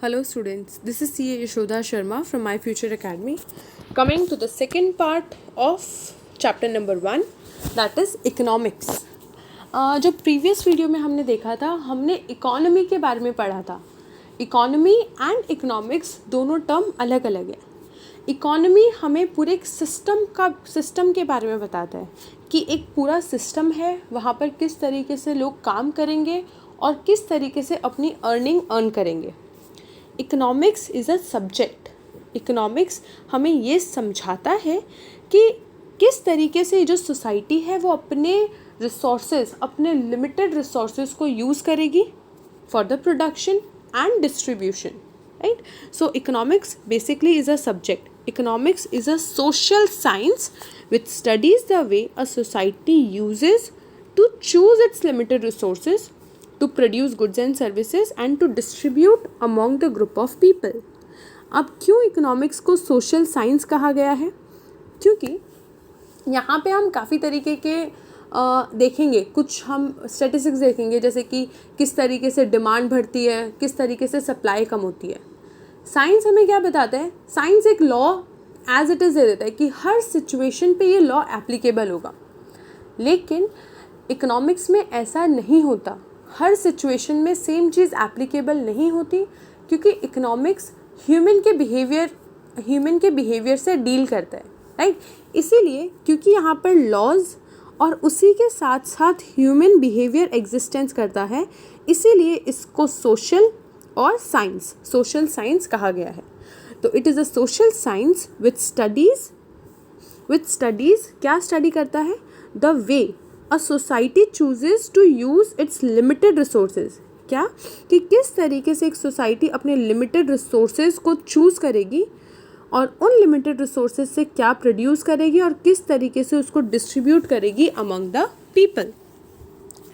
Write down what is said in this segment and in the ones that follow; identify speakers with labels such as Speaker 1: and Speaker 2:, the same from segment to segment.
Speaker 1: Hello students, this is CA Yashoda Sharma from My Future Academy, coming to the second part of chapter number 1, that is economics. जो previous video में हमने देखा था, हमने economy के बारे में पढ़ा था. इकोनॉमी एंड इकोनॉमिक्स दोनों टर्म अलग अलग है. इकोनॉमी हमें पूरे एक सिस्टम के बारे में बताता है कि एक पूरा सिस्टम है, वहाँ पर किस तरीके से लोग काम करेंगे और किस तरीके से अपनी अर्न करेंगे. Economics is a subject. Economics हमें ये समझाता है कि किस तरीके से जो सोसाइटी है वो अपने रिसोर्सेज, अपने लिमिटेड रिसोर्सेज को यूज़ करेगी for the production and distribution. Right. So economics basically is a subject. Economics is a social science which studies the way a society uses to choose its limited resources to produce goods and services and to distribute among the group of people. अब क्यों economics को social science कहा गया है? क्योंकि यहाँ पे हम काफ़ी तरीके के देखेंगे. कुछ हम स्टैटिस्टिक्स देखेंगे, जैसे कि किस तरीके से डिमांड बढ़ती है, किस तरीके से सप्लाई कम होती है. साइंस हमें क्या बताता है? साइंस एक लॉ एज इट इज़ दे देता है कि हर सिचुएशन पे ये लॉ एप्लीकेबल होगा. लेकिन इकोनॉमिक्स में ऐसा नहीं होता. हर सिचुएशन में सेम चीज़ एप्लीकेबल नहीं होती, क्योंकि इकोनॉमिक्स ह्यूमन के बिहेवियर से डील करता है. राइट. इसीलिए क्योंकि यहाँ पर लॉज और उसी के साथ साथ ह्यूमन बिहेवियर एग्जिस्टेंस करता है, इसीलिए इसको सोशल साइंस कहा गया है. तो it is a social science which studies क्या स्टडी करता है? The way a society chooses to use its limited resources. क्या कि किस तरीके से एक सोसाइटी अपने लिमिटेड रिसोर्सेज को चूज़ करेगी और उन लिमिटेड रिसोर्सेज से क्या प्रोड्यूस करेगी और किस तरीके से उसको डिस्ट्रीब्यूट करेगी among the people.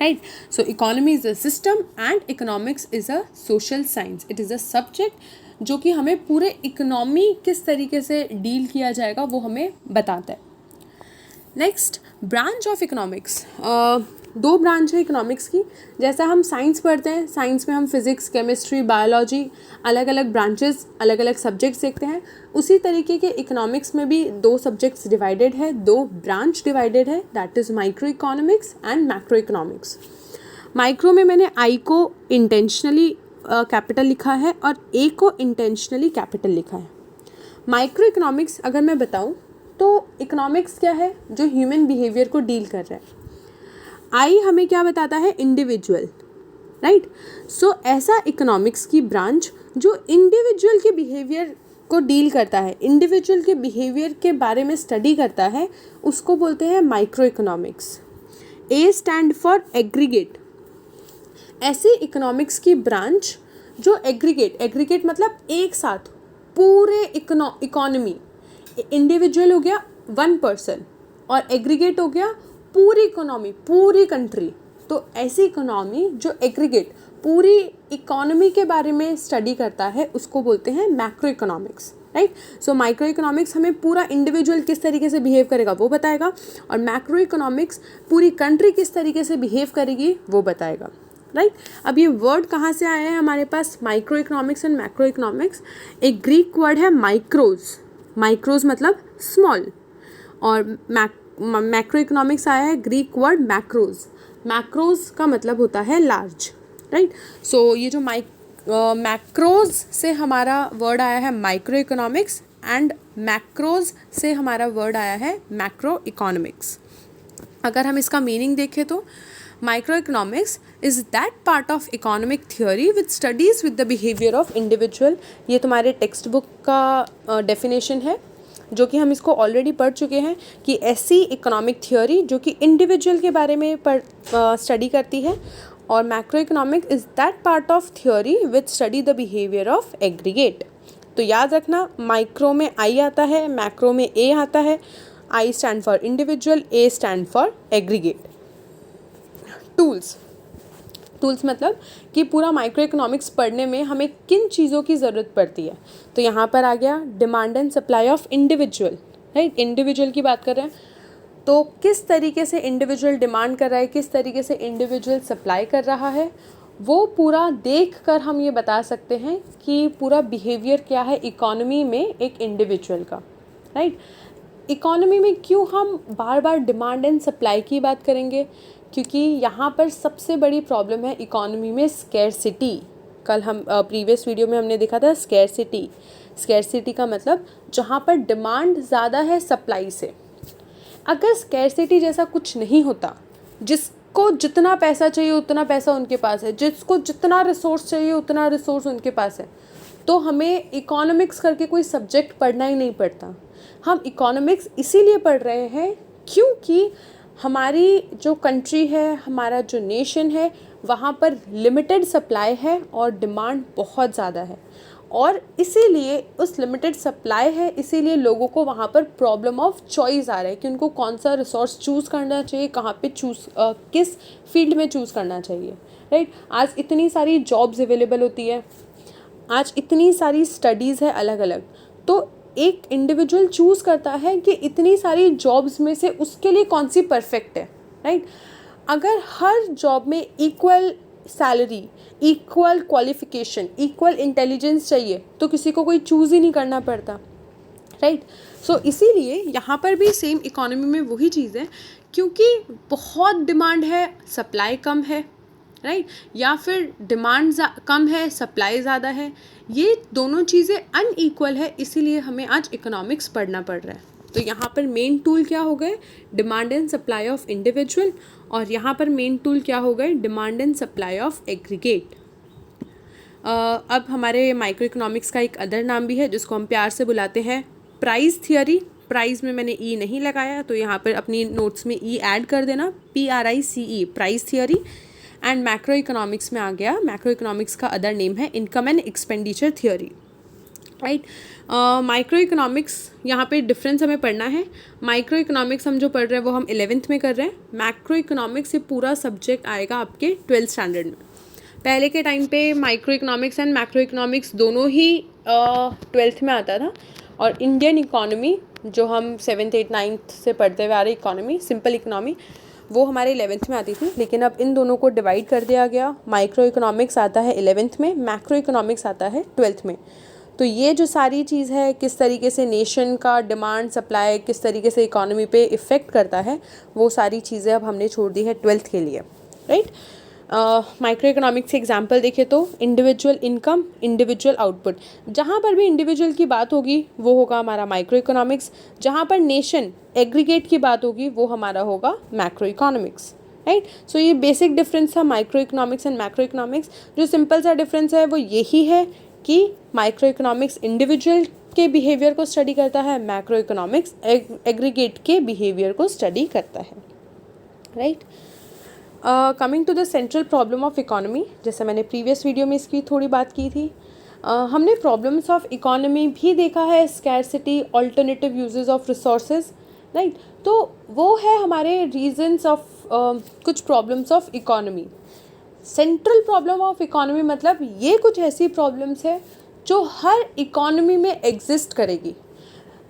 Speaker 1: Right. So economy is a system and economics is a social science. It is a subject जो कि हमें पूरे इकोनॉमी किस तरीके से डील किया जाएगा वो हमें बताता है. Next, branch of economics. दो ब्रांच है इकोनॉमिक्स की. जैसा हम साइंस पढ़ते हैं, साइंस में हम फिज़िक्स, केमिस्ट्री, बायोलॉजी, अलग अलग ब्रांचेस, अलग अलग सब्जेक्ट्स देखते हैं. उसी तरीके के इकोनॉमिक्स में भी दो सब्जेक्ट्स डिवाइडेड है, दो ब्रांच डिवाइडेड है, that is micro economics and macro economics. Micro में मैंने आई को इंटेंशनली कैपिटल लिखा है और ए को इंटेंशनली कैपिटल लिखा है. माइक्रो इकोनॉमिक्स अगर मैं बताऊं तो इकोनॉमिक्स क्या है? जो ह्यूमन बिहेवियर को डील कर रहा है. आई हमें क्या बताता है? इंडिविजुअल. राइट. सो ऐसा इकोनॉमिक्स की ब्रांच जो इंडिविजुअल के बिहेवियर को डील करता है, इंडिविजुअल के बिहेवियर के बारे में स्टडी करता है, उसको बोलते हैं micro economics. A stand for aggregate. ऐसी इकोनॉमिक्स की ब्रांच जो एग्रीगेट मतलब एक साथ पूरे इकोनॉमी. इंडिविजुअल हो गया वन पर्सन और एग्रीगेट हो गया पूरी इकोनॉमी, पूरी कंट्री. तो ऐसी इकोनॉमी जो एग्रीगेट पूरी इकोनॉमी के बारे में स्टडी करता है उसको बोलते हैं macro economics. Right. So micro economics हमें पूरा इंडिविजुअल किस तरीके से बिहेव करेगा वो बताएगा, और मैक्रो इकोनॉमिक्स पूरी कंट्री किस तरीके से बिहेव करेगी वो बताएगा. राइट. अब ये वर्ड कहाँ से आया है हमारे पास? Micro economics and macro economics. एक ग्रीक वर्ड है माइक्रोज. माइक्रोज मतलब स्मॉल, और मैक्रो इकोनॉमिक्स आया है ग्रीक वर्ड मैक्रोज. मैक्रोज का मतलब होता है लार्ज. राइट. सो ये जो मैक्रोज से हमारा वर्ड आया है माइक्रो इकोनॉमिक्स, एंड मैक्रोज से हमारा वर्ड आया है मैक्रो इकोनॉमिक्स. अगर हम इसका मीनिंग देखें तो Microeconomics is that part of economic theory which studies with the behavior of individual. ये तुम्हारे टेक्स्ट बुक का डेफिनेशन है, जो कि हम इसको ऑलरेडी पढ़ चुके हैं, कि ऐसी इकोनॉमिक थियोरी जो कि इंडिविजुअल के बारे में स्टडी करती है. और macro economics is that part of theory which study the behaviour of aggregate. तो याद रखना, माइक्रो में आई आता है, मैक्रो में ए आता है. I stand for individual, A stand for aggregate. Tools मतलब कि पूरा माइक्रो इकोनॉमिक्स पढ़ने में हमें किन चीज़ों की ज़रूरत पड़ती है. तो यहाँ पर आ गया demand and supply of individual. Right. Individual की बात कर रहे हैं, तो किस तरीके से इंडिविजुअल डिमांड कर रहा है, किस तरीके से इंडिविजुअल सप्लाई कर रहा है, वो पूरा देख कर हम ये बता सकते हैं कि पूरा बिहेवियर क्या है इकोनॉमी में एक इंडिविजुअल का, राइट। इकोनॉमी में क्यों हम बार बार डिमांड एंड सप्लाई की बात करेंगे, क्योंकि यहाँ पर सबसे बड़ी प्रॉब्लम है इकोनॉमी में स्कैरसिटी। कल हम प्रीवियस वीडियो में हमने देखा था स्कैरसिटी। स्कैरसिटी का मतलब जहाँ पर डिमांड ज़्यादा है सप्लाई से। अगर स्कैरसिटी जैसा कुछ नहीं होता, जिसको जितना पैसा चाहिए उतना पैसा उनके पास है, जिसको जितना रिसोर्स चाहिए उतना रिसोर्स उनके पास है, तो हमें इकोनॉमिक्स करके कोई सब्जेक्ट पढ़ना ही नहीं पड़ता। हम इकोनॉमिक्स इसीलिए पढ़ रहे हैं क्योंकि हमारी जो कंट्री है, हमारा जो नेशन है, वहाँ पर लिमिटेड सप्लाई है और डिमांड बहुत ज़्यादा है, और इसीलिए उस लिमिटेड सप्लाई है, इसीलिए लोगों को वहाँ पर प्रॉब्लम ऑफ चॉइस आ रहा है कि उनको कौन सा रिसोर्स चूज़ करना चाहिए, कहाँ पे किस फील्ड में चूज़ करना चाहिए, राइट। आज इतनी सारी जॉब्स अवेलेबल होती है, आज इतनी सारी स्टडीज़ है अलग अलग, तो एक इंडिविजुअल चूज़ करता है कि इतनी सारी जॉब्स में से उसके लिए कौन सी परफेक्ट है, राइट। अगर हर जॉब में equal salary, equal qualification, equal intelligence चाहिए तो किसी को कोई चूज़ ही नहीं करना पड़ता, राइट। सो इसीलिए यहाँ पर भी सेम इकोनॉमी में वही चीज़ है, क्योंकि बहुत डिमांड है, सप्लाई कम है, राइट, या फिर डिमांड कम है, सप्लाई ज़्यादा है, ये दोनों चीज़ें अनइक्वल है, इसीलिए हमें आज इकोनॉमिक्स पढ़ना पड़ रहा है। तो यहाँ पर मेन टूल क्या हो गए, demand and supply of individual, और यहाँ पर मेन टूल क्या हो गए, demand and supply of aggregate. अब हमारे माइक्रो इकोनॉमिक्स का एक अदर नाम भी है जिसको हम प्यार से बुलाते हैं प्राइस थियरी। प्राइस में मैंने ई नहीं लगाया, तो यहाँ पर अपनी नोट्स में ई ऐड कर देना, PRICE, price theory. And macro economics में आ गया, मैक्रो इकोनॉमिक्स का अदर नेम है income and expenditure theory, right. Micro economics यहाँ पे डिफरेंस हमें पढ़ना है। माइक्रो इकोनॉमिक्स हम जो पढ़ रहे हैं वो हम 11th में कर रहे हैं। मैक्रो इकोनॉमिक्स ये पूरा सब्जेक्ट आएगा आपके 12th स्टैंडर्ड में। पहले के टाइम पे micro economics and macro economics दोनों ही 12th में आता था, और इंडियन इकोनॉमी जो हम 7th 8th 9th से पढ़ते हुए आ रहे इकोनॉमी, सिंपल इकोनॉमी, वो हमारे 11th में आती थी। लेकिन अब इन दोनों को डिवाइड कर दिया गया, माइक्रो इकोनॉमिक्स आता है 11th में, मैक्रो इकोनॉमिक्स आता है 12th में। तो ये जो सारी चीज़ है, किस तरीके से नेशन का डिमांड सप्लाई किस तरीके से इकोनॉमी पे इफ़ेक्ट करता है, वो सारी चीज़ें अब हमने छोड़ दी है 12th के लिए, राइट। माइक्रो इकोनॉमिक्स से एग्जांपल देखें तो इंडिविजुअल इनकम, इंडिविजुअल आउटपुट, जहाँ पर भी इंडिविजुअल की बात होगी वो होगा हमारा माइक्रो इकोनॉमिक्स, जहाँ पर नेशन एग्रीगेट की बात होगी वो हमारा होगा मैक्रो इकोनॉमिक्स, राइट। सो ये बेसिक डिफरेंस था micro economics and macro economics. जो सिंपल सा डिफरेंस है वो यही है कि माइक्रो इकोनॉमिक्स इंडिविजुअल के बिहेवियर को स्टडी करता है, मैक्रो इकोनॉमिक्स एग्रीगेट के बिहेवियर को स्टडी करता है, right. Coming to the central problem of economy, जैसे मैंने प्रीवियस वीडियो में इसकी थोड़ी बात की थी, हमने प्रॉब्लम्स ऑफ इकोनॉमी भी देखा है, scarcity, alternative uses of resources, right. तो वो है हमारे रीजंस ऑफ कुछ problems of economy. Central problem of economy मतलब ये कुछ ऐसी प्रॉब्लम्स है जो हर इकोनॉमी में एग्जिस्ट करेगी,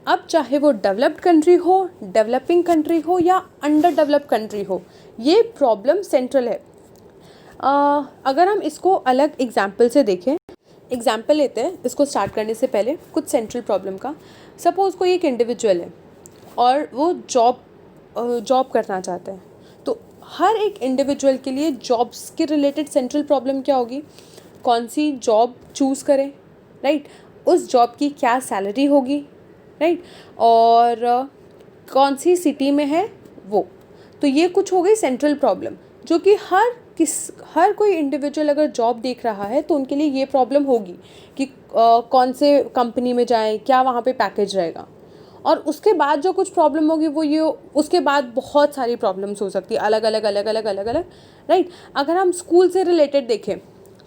Speaker 1: अब चाहे वो डेवलप्ड कंट्री हो, डेवलपिंग कंट्री हो या अंडर डेवलप्ड कंट्री हो, ये प्रॉब्लम सेंट्रल है। अगर हम इसको अलग एग्जाम्पल से देखें, एग्जाम्पल लेते हैं इसको स्टार्ट करने से पहले कुछ सेंट्रल प्रॉब्लम का। सपोज़ कोई एक इंडिविजुअल है और वो जॉब करना चाहता है, तो हर एक इंडिविजुअल के लिए जॉब्स के रिलेटेड सेंट्रल प्रॉब्लम क्या होगी, कौन सी जॉब चूज़ करें, राइट, उस जॉब की क्या सैलरी होगी, राइट, और कौन सी सिटी में है वो। तो ये कुछ हो गई सेंट्रल प्रॉब्लम, जो कि हर कोई इंडिविजुअल अगर जॉब देख रहा है तो उनके लिए ये प्रॉब्लम होगी कि कौन से कंपनी में जाएं, क्या वहाँ पे पैकेज रहेगा। और उसके बाद जो कुछ प्रॉब्लम होगी वो ये, उसके बाद बहुत सारी प्रॉब्लम्स हो सकती है अलग अलग, राइट। अगर हम स्कूल से रिलेटेड देखें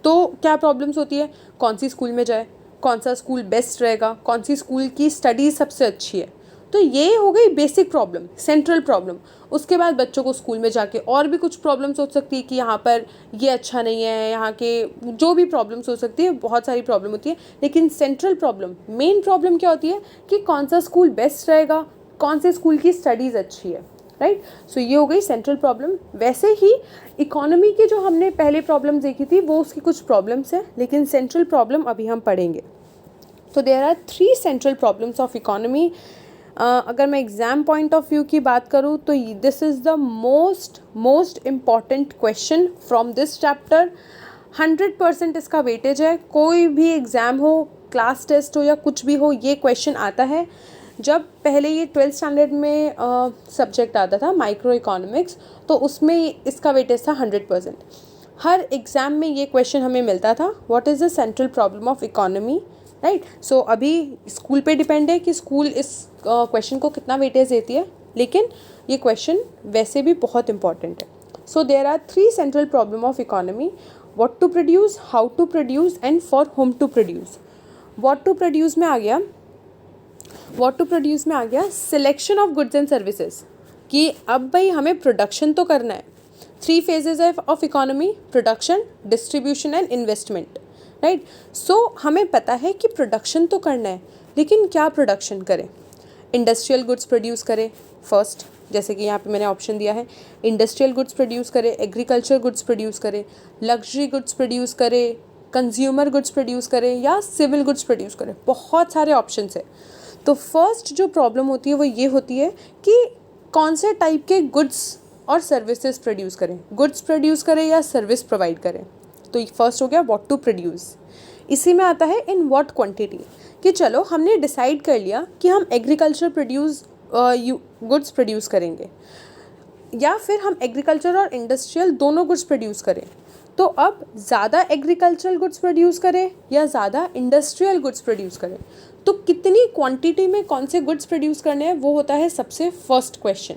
Speaker 1: तो क्या प्रॉब्लम्स होती है, कौन सी स्कूल में जाए, कौन सा स्कूल बेस्ट रहेगा, कौन सी स्कूल की स्टडी सबसे अच्छी है। तो ये हो गई बेसिक प्रॉब्लम, सेंट्रल प्रॉब्लम। उसके बाद बच्चों को स्कूल में जाके और भी कुछ प्रॉब्लम्स हो सकती है कि यहाँ पर ये अच्छा नहीं है, यहाँ के जो भी प्रॉब्लम्स हो सकती है, बहुत सारी प्रॉब्लम होती है। लेकिन सेंट्रल प्रॉब्लम, मेन प्रॉब्लम क्या होती है कि कौन सा स्कूल बेस्ट रहेगा, कौन से स्कूल की स्टडीज़ अच्छी है। राइट। सो ये हो गई सेंट्रल प्रॉब्लम। वैसे ही इकोनॉमी की जो हमने पहले प्रॉब्लम देखी थी वो उसकी कुछ प्रॉब्लम्स हैं, लेकिन सेंट्रल प्रॉब्लम अभी हम पढ़ेंगे। तो there are 3 central problems of economy. अगर मैं एग्ज़ाम पॉइंट ऑफ व्यू की बात करूँ तो this is the most important question from this chapter. 100% इसका वेटेज है। कोई भी एग्ज़ाम हो, क्लास टेस्ट हो या कुछ भी हो, ये क्वेश्चन आता है। जब पहले ये 12th स्टैंडर्ड में सब्जेक्ट आता था माइक्रो इकोनॉमिक्स, तो उसमें इसका वेटेज था 100%। हर एग्ज़ाम में ये क्वेश्चन हमें मिलता था, what is the central problem of economy, right. So अभी स्कूल पे डिपेंड है कि स्कूल इस क्वेश्चन को कितना वेटेज देती है, लेकिन ये क्वेश्चन वैसे भी बहुत इंपॉर्टेंट है। So there are 3 central problem of economy: what to produce, how to produce and for whom to produce. What to produce में आ गया selection of goods and services, कि अब भाई हमें प्रोडक्शन तो करना है। 3 phases of economy: production, distribution and investment, right. So हमें पता है कि प्रोडक्शन तो करना है, लेकिन क्या प्रोडक्शन करें? इंडस्ट्रियल गुड्स प्रोड्यूस करें फर्स्ट, जैसे कि यहाँ पे मैंने ऑप्शन दिया है, इंडस्ट्रियल गुड्स प्रोड्यूस करें, एग्रीकल्चर गुड्स प्रोड्यूस करें, लग्जरी गुड्स प्रोड्यूस करें, कंज्यूमर गुड्स प्रोड्यूस करें या सिविल गुड्स प्रोड्यूस करें। बहुत सारे ऑप्शंस है। तो फर्स्ट जो प्रॉब्लम होती है वो ये होती है कि कौन से टाइप के गुड्स और सर्विसेज प्रोड्यूस करें, गुड्स प्रोड्यूस करें या सर्विस प्रोवाइड करें। तो फर्स्ट हो गया व्हाट टू प्रोड्यूस। इसी में आता है इन व्हाट क्वांटिटी, कि चलो हमने डिसाइड कर लिया कि हम एग्रीकल्चर गुड्स प्रोड्यूस करेंगे, या फिर हम एग्रीकल्चर और इंडस्ट्रियल दोनों गुड्स प्रोड्यूस करें। तो अब ज़्यादा एग्रीकल्चरल गुड्स प्रोड्यूस करें या ज़्यादा इंडस्ट्रियल गुड्स प्रोड्यूस करें, तो कितनी क्वांटिटी में कौन से गुड्स प्रोड्यूस करने हैं, वो होता है सबसे first question.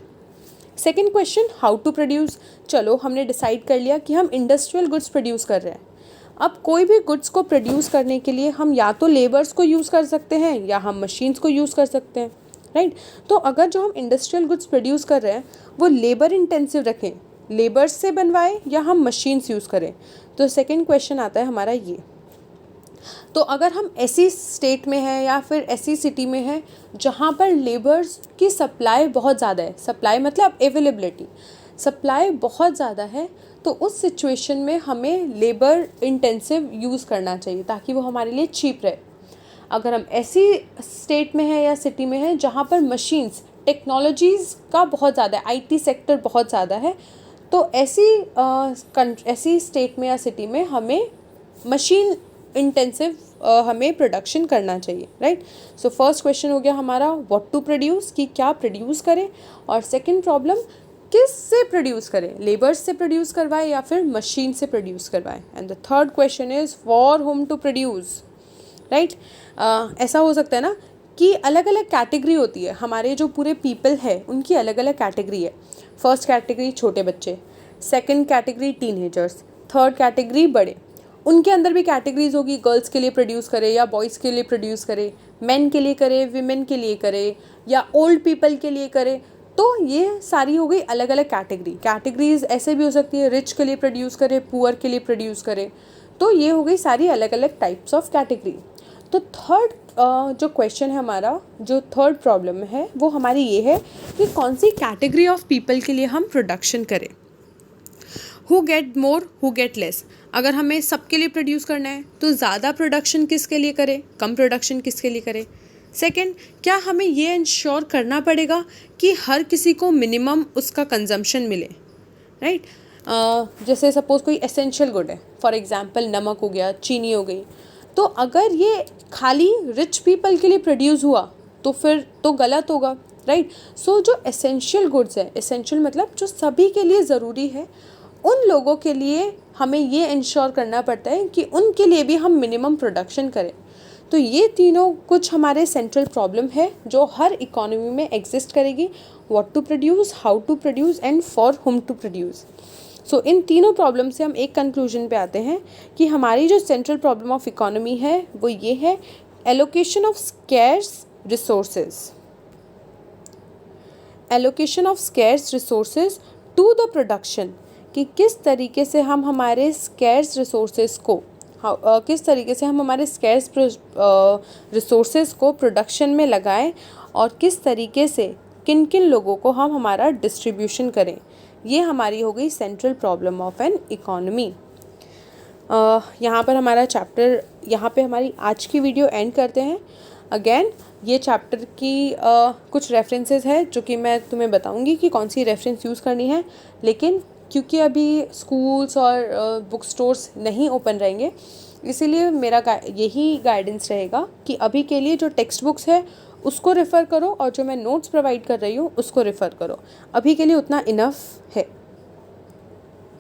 Speaker 1: Second question how to produce. चलो हमने डिसाइड कर लिया कि हम इंडस्ट्रियल गुड्स प्रोड्यूस कर रहे हैं। अब कोई भी गुड्स को प्रोड्यूस करने के लिए हम या तो लेबर्स को यूज़ कर सकते हैं या हम मशीन्स को यूज़ कर सकते हैं, राइट। तो अगर जो हम इंडस्ट्रियल गुड्स प्रोड्यूस कर रहे हैं वो लेबर इंटेंसिव रखें, लेबर्स से बनवाएं या हम मशीन्स यूज़ करें, तो सेकेंड क्वेश्चन आता है हमारा ये। तो अगर हम ऐसी स्टेट में हैं या फिर ऐसी सिटी में हैं जहाँ पर लेबर्स की सप्लाई बहुत ज़्यादा है, सप्लाई मतलब अवेलेबिलिटी, सप्लाई बहुत ज़्यादा है, तो उस सिचुएशन में हमें लेबर इंटेंसिव यूज़ करना चाहिए ताकि वो हमारे लिए चीप रहे। अगर हम ऐसी स्टेट में हैं या सिटी में हैं जहाँ पर मशीन्स, टेक्नोलॉजीज़ का बहुत ज़्यादा है, IT सेक्टर बहुत ज़्यादा है, तो ऐसी स्टेट में या सिटी में हमें मशीन इंटेंसिव हमें प्रोडक्शन करना चाहिए, राइट। सो फर्स्ट क्वेश्चन हो गया हमारा व्हाट टू प्रोड्यूस, कि क्या प्रोड्यूस करें, और सेकंड प्रॉब्लम किस से प्रोड्यूस करें, लेबर्स से प्रोड्यूस करवाएं या फिर मशीन से प्रोड्यूस करवाएं। And the third question is for whom to produce, right. ऐसा हो सकता है ना कि अलग अलग कैटेगरी होती है, हमारे जो पूरे पीपल है उनकी अलग अलग कैटेगरी है। फर्स्ट कैटेगरी छोटे बच्चे, second category teenagers, third category बड़े। उनके अंदर भी कैटेगरीज होगी, गर्ल्स के लिए प्रोड्यूस करे या बॉयज़ के लिए प्रोड्यूस करे, मेन के लिए करे, विमेन के लिए करे या ओल्ड पीपल के लिए करे। तो ये सारी हो गई अलग अलग कैटेगरीज ऐसे भी हो सकती है, रिच के लिए प्रोड्यूस करे, पुअर के लिए प्रोड्यूस करे। तो ये हो गई सारी अलग अलग टाइप्स ऑफ कैटेगरी। तो थर्ड जो क्वेश्चन है हमारा, जो थर्ड प्रॉब्लम है वो हमारी ये है कि कौन सी कैटेगरी ऑफ पीपल के लिए हम प्रोडक्शन करें। Who get more, who get less. अगर हमें सबके लिए प्रोड्यूस करना है तो ज़्यादा प्रोडक्शन किसके लिए करें, कम प्रोडक्शन किसके लिए करें। सेकंड, क्या हमें ये इंश्योर करना पड़ेगा कि हर किसी को मिनिमम उसका कंजम्पशन मिले, राइट। जैसे सपोज़ कोई एसेंशियल गुड है, फॉर एग्जांपल नमक हो गया, चीनी हो गई, तो अगर ये खाली रिच पीपल के लिए प्रोड्यूस हुआ तो फिर तो गलत होगा, राइट। सो जो एसेंशियल गुड्स है, एसेंशियल मतलब जो सभी के लिए ज़रूरी है, उन लोगों के लिए हमें ये इंश्योर करना पड़ता है कि उनके लिए भी हम मिनिमम प्रोडक्शन करें। तो ये तीनों कुछ हमारे सेंट्रल प्रॉब्लम है जो हर इकोनॉमी में एग्जिस्ट करेगी, what to produce, how to produce and for whom to produce. So इन तीनों प्रॉब्लम से हम एक कंक्लूजन पे आते हैं कि हमारी जो सेंट्रल प्रॉब्लम ऑफ इकोनॉमी है वो ये है, allocation of scarce resources, allocation of scarce resources to the production, कि किस तरीके से हम हमारे स्कैर्स रिसोर्सेज को किस तरीके से हम हमारे स्कैर्स रिसोर्सेज को प्रोडक्शन में लगाएं और किस तरीके से किन किन लोगों को हम हमारा डिस्ट्रीब्यूशन करें, ये हमारी हो गई central problem of an economy. यहाँ पर हमारा चैप्टर, यहाँ पे हमारी आज की वीडियो एंड करते हैं। अगेन ये चैप्टर की कुछ रेफरेंसेस है जो कि मैं तुम्हें बताऊंगी कि कौन सी रेफरेंस यूज़ करनी है, लेकिन क्योंकि अभी स्कूल्स और बुक स्टोर्स नहीं ओपन रहेंगे, इसीलिए मेरा यही गाइडेंस रहेगा कि अभी के लिए जो टेक्स्ट बुक्स है उसको रेफ़र करो और जो मैं नोट्स प्रोवाइड कर रही हूँ उसको रेफ़र करो। अभी के लिए उतना इनफ है।